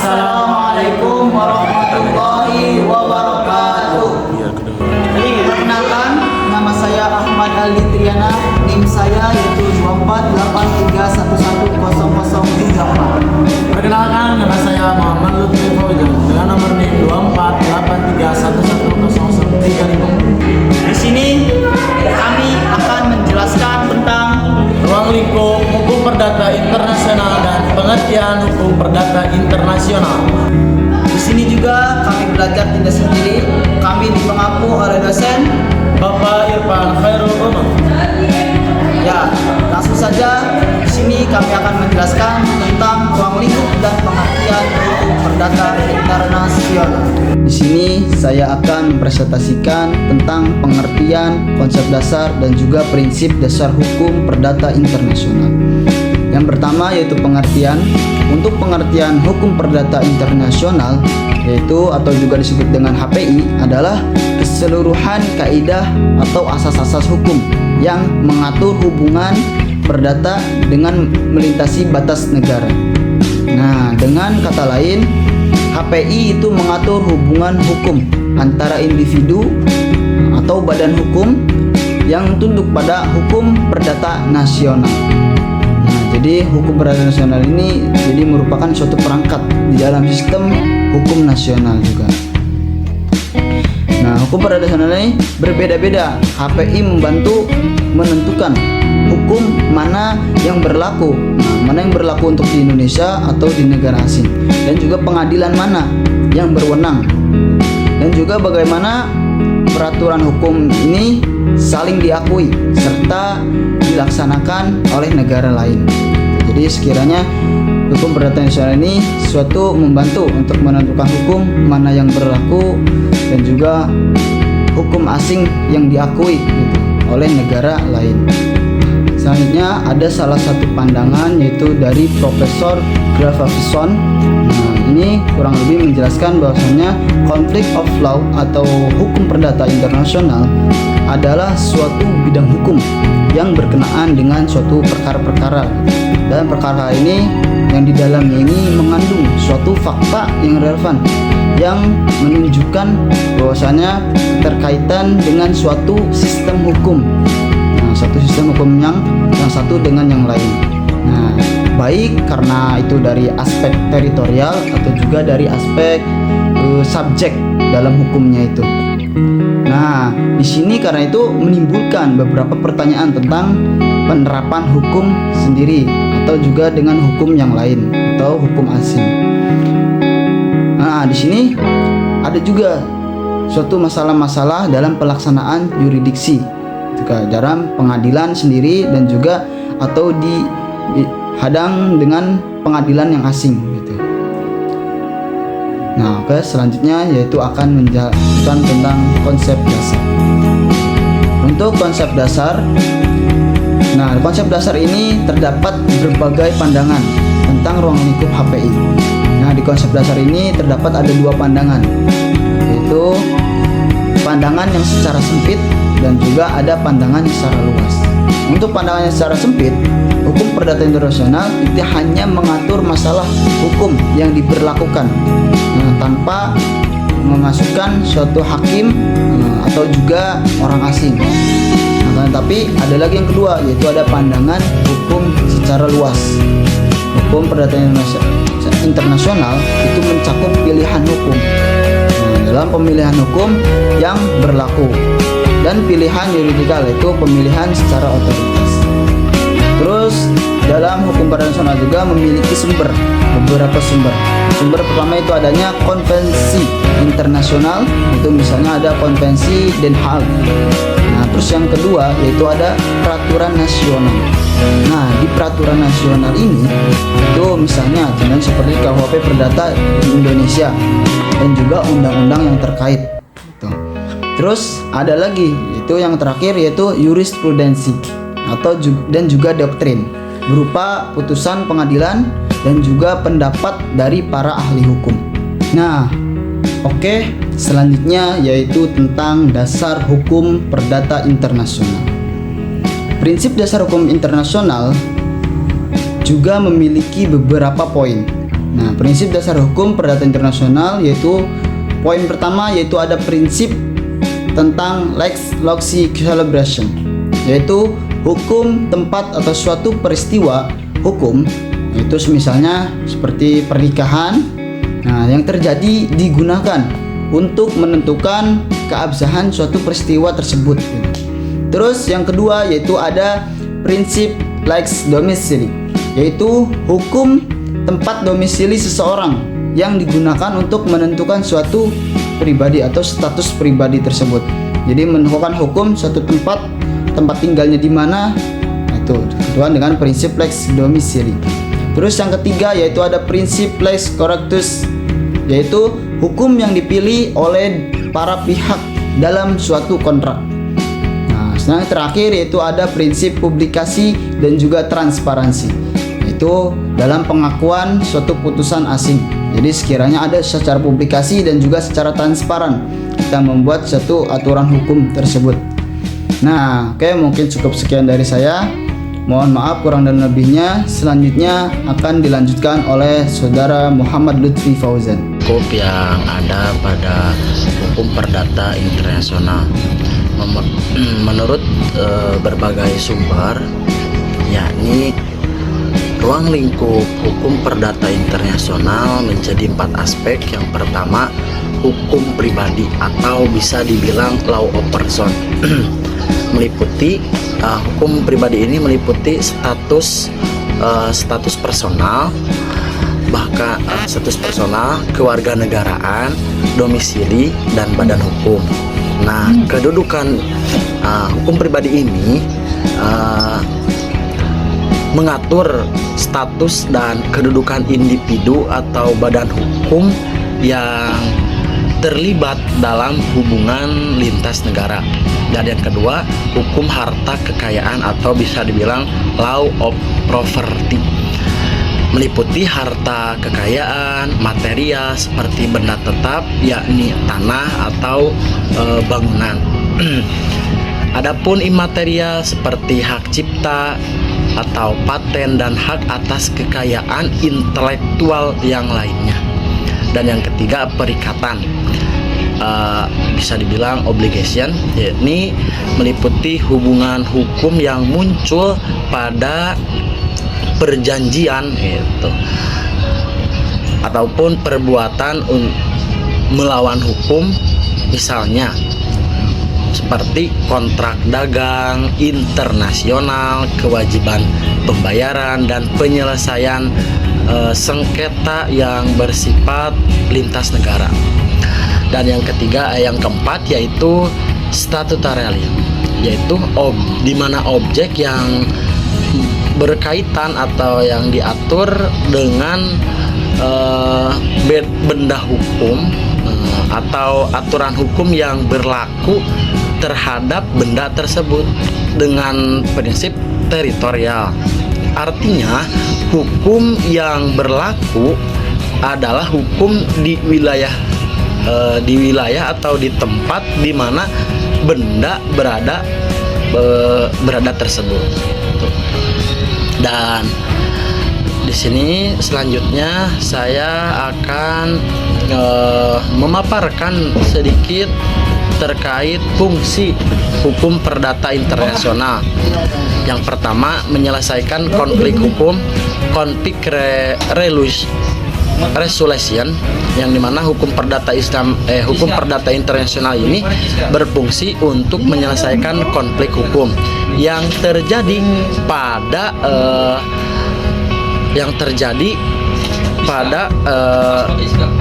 Assalamualaikum warahmatullahi wabarakatuh. Perkenalkan, nama saya Ahmad Ali Triana. NIM saya yaitu 2483110034. Perkenalkan, nama saya Muhammad Lutfi Fauzan dengan nomor NIM 2483110035. Di sini kami akan menjelaskan tentang Ruang lingkup hukum perdata internasional dan pengertian hukum perdata internasional. di sini juga kami belajar tidak sendiri. Kami dipengaku oleh dosen. Bapak Irfan Khairul Umam. Ya, langsung saja di sini kami akan menjelaskan tentang ruang lingkup dan pengertian hukum perdata internasional. Di sini saya akan mempresentasikan tentang pengertian, konsep dasar dan juga prinsip dasar hukum perdata internasional. Yang pertama yaitu pengertian. Untuk pengertian hukum perdata internasional yaitu atau juga disebut dengan HPI adalah keseluruhan kaidah atau asas-asas hukum yang mengatur hubungan perdata dengan melintasi batas negara. Nah, dengan kata lain, HPI itu mengatur hubungan hukum antara individu atau badan hukum yang tunduk pada hukum perdata nasional. Nah, jadi hukum perdata nasional ini jadi merupakan suatu perangkat di dalam sistem hukum nasional juga. Nah, hukum perdata nasional ini berbeda-beda. HPI membantu menentukan hukum mana yang berlaku, mana yang berlaku untuk di Indonesia atau di negara asing, dan juga pengadilan mana yang berwenang, dan juga bagaimana peraturan hukum ini saling diakui serta dilaksanakan oleh negara lain. Jadi sekiranya hukum perdata nasional ini suatu membantu untuk menentukan hukum mana yang berlaku dan juga hukum asing yang diakui gitu, oleh negara lain. Selanjutnya ada salah satu pandangan yaitu dari Profesor Gustafsson. Nah, ini kurang lebih menjelaskan bahwasanya conflict of law atau hukum perdata internasional adalah suatu bidang hukum yang berkenaan dengan suatu perkara-perkara. Dan perkara ini yang di dalamnya ini mengandung suatu fakta yang relevan yang menunjukkan bahwasanya keterkaitan dengan suatu sistem hukum. Nah, satu sistem hukum yang satu dengan yang lain. Nah, baik karena itu dari aspek teritorial atau juga dari aspek subjek dalam hukumnya itu. Nah, di sini karena itu menimbulkan beberapa pertanyaan tentang penerapan hukum sendiri atau juga dengan hukum yang lain atau hukum asing. Nah, di sini ada juga suatu masalah-masalah dalam pelaksanaan yurisdiksi juga dalam pengadilan sendiri dan juga atau dihadang dengan pengadilan yang asing gitu. Nah, oke, selanjutnya yaitu akan menjelaskan tentang konsep dasar. Untuk konsep dasar, nah konsep dasar ini terdapat berbagai pandangan tentang ruang lingkup HPI. Nah, di konsep dasar ini terdapat ada dua pandangan, yaitu pandangan yang secara sempit dan juga ada pandangan yang secara luas. Untuk pandangan yang secara sempit, hukum perdata internasional itu hanya mengatur masalah hukum yang diberlakukan tanpa memasukkan suatu hakim atau juga orang asing. Nah, tapi ada lagi yang kedua, yaitu ada pandangan hukum secara luas. Hukum perdata internasional itu mencakup pilihan hukum dalam pemilihan hukum yang berlaku dan pilihan yuridikal yaitu pemilihan secara otoritas. Terus dalam hukum perdata nasional juga memiliki beberapa sumber. Sumber pertama itu adanya konvensi internasional, itu misalnya ada konvensi Den Haag. Nah, terus yang kedua yaitu ada peraturan nasional. Nah, di peraturan nasional ini itu misalnya contohnya seperti KUHP Perdata di Indonesia dan juga undang-undang yang terkait. Terus ada lagi itu yang terakhir yaitu jurisprudensi atau dan juga doktrin berupa putusan pengadilan dan juga pendapat dari para ahli hukum. Nah, oke, selanjutnya yaitu tentang dasar hukum perdata internasional. Prinsip dasar hukum internasional juga memiliki beberapa poin. Nah, prinsip dasar hukum perdata internasional yaitu poin pertama yaitu ada prinsip tentang lex loci celebration, yaitu hukum tempat atau suatu peristiwa hukum, itu misalnya seperti pernikahan, nah yang terjadi digunakan untuk menentukan keabsahan suatu peristiwa tersebut. Terus yang kedua yaitu ada prinsip lex domicili, yaitu hukum tempat domisili seseorang yang digunakan untuk menentukan suatu pribadi atau status pribadi tersebut. Jadi menentukan hukum suatu tempat tinggalnya di mana, itu ketentuan dengan prinsip lex domicili. Terus yang ketiga yaitu ada prinsip lex correctus, yaitu hukum yang dipilih oleh para pihak dalam suatu kontrak. Nah, yang terakhir yaitu ada prinsip publikasi dan juga transparansi, yaitu dalam pengakuan suatu putusan asing. Jadi sekiranya ada secara publikasi dan juga secara transparan kita membuat suatu aturan hukum tersebut. Nah, oke, mungkin cukup sekian dari saya. Mohon maaf kurang dan lebihnya. Selanjutnya akan dilanjutkan oleh Saudara Muhammad Lutfi Fauzan. Hukum yang ada pada hukum perdata internasional menurut berbagai sumber, yakni ruang lingkup hukum perdata internasional menjadi 4 aspek. Yang pertama, hukum pribadi atau bisa dibilang law of person. Meliputi hukum pribadi ini meliputi status personal, bahkan status personal, kewarganegaraan, domisili, dan badan hukum. Nah, kedudukan hukum pribadi ini mengatur status dan kedudukan individu atau badan hukum yang terlibat dalam hubungan lintas negara. Dan yang kedua, hukum harta kekayaan atau bisa dibilang law of property, meliputi harta kekayaan material seperti benda tetap, yakni tanah atau bangunan. Adapun imaterial seperti hak cipta atau paten dan hak atas kekayaan intelektual yang lainnya. Dan yang ketiga, perikatan, bisa dibilang obligation, yakni meliputi hubungan hukum yang muncul pada perjanjian gitu, ataupun perbuatan melawan hukum, misalnya seperti kontrak dagang internasional, kewajiban pembayaran, dan penyelesaian sengketa yang bersifat lintas negara. Dan yang ketiga, yang keempat yaitu statutarilium, yaitu di mana objek yang berkaitan atau yang diatur dengan benda hukum atau aturan hukum yang berlaku terhadap benda tersebut dengan prinsip teritorial. Artinya, hukum yang berlaku adalah hukum di wilayah atau di tempat di mana benda berada tersebut. Dan di sini selanjutnya saya akan memaparkan sedikit terkait fungsi hukum perdata internasional. Yang pertama, menyelesaikan konflik hukum, konflik resolution, yang dimana hukum perdata internasional ini berfungsi untuk menyelesaikan konflik hukum yang terjadi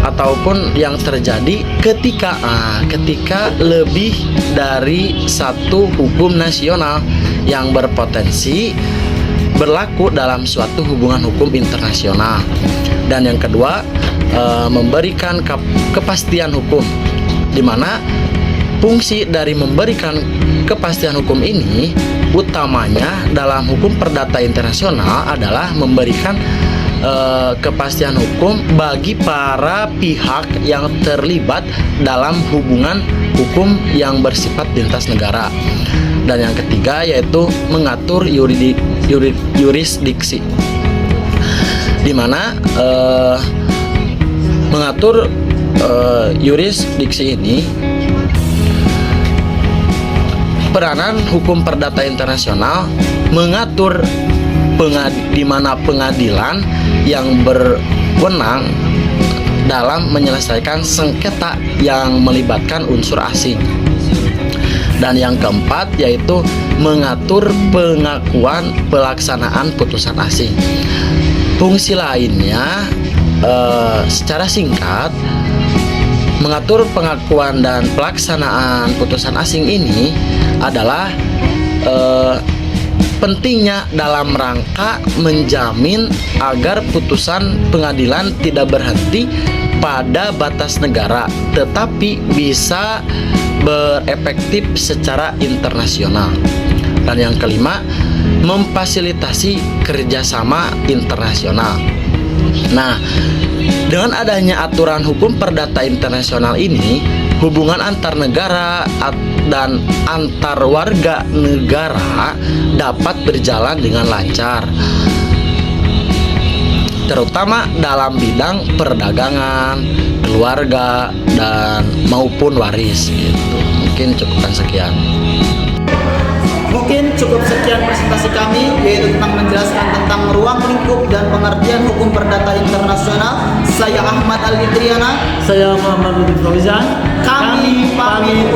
ataupun yang terjadi ketika lebih dari satu hukum nasional yang berpotensi berlaku dalam suatu hubungan hukum internasional. Dan yang kedua, memberikan kepastian hukum, di mana fungsi dari memberikan kepastian hukum ini utamanya dalam hukum perdata internasional adalah memberikan kepastian hukum bagi para pihak yang terlibat dalam hubungan hukum yang bersifat lintas negara. Dan yang ketiga yaitu mengatur yurisdiksi. di mana mengatur yurisdiksi ini. Peranan hukum perdata internasional mengatur di mana pengadilan yang berwenang dalam menyelesaikan sengketa yang melibatkan unsur asing. Dan yang keempat yaitu mengatur pengakuan pelaksanaan putusan asing. Fungsi lainnya secara singkat mengatur pengakuan dan pelaksanaan putusan asing ini adalah pentingnya dalam rangka menjamin agar putusan pengadilan tidak berhenti pada batas negara, tetapi bisa berefektif secara internasional. Dan yang kelima, memfasilitasi kerjasama internasional. Nah, dengan adanya aturan hukum perdata internasional ini, hubungan antar negara dan antar warga negara dapat berjalan dengan lancar, terutama dalam bidang perdagangan, keluarga, dan maupun waris gitu. Mungkin cukupkan sekian. Mungkin cukup sekian presentasi kami, yaitu tentang menjelaskan tentang ruang lingkup dan pengertian hukum perdata internasional. Saya Ahmad Al-Fitriana. Saya Muhammad Lutfi Fauzan. Kami pamit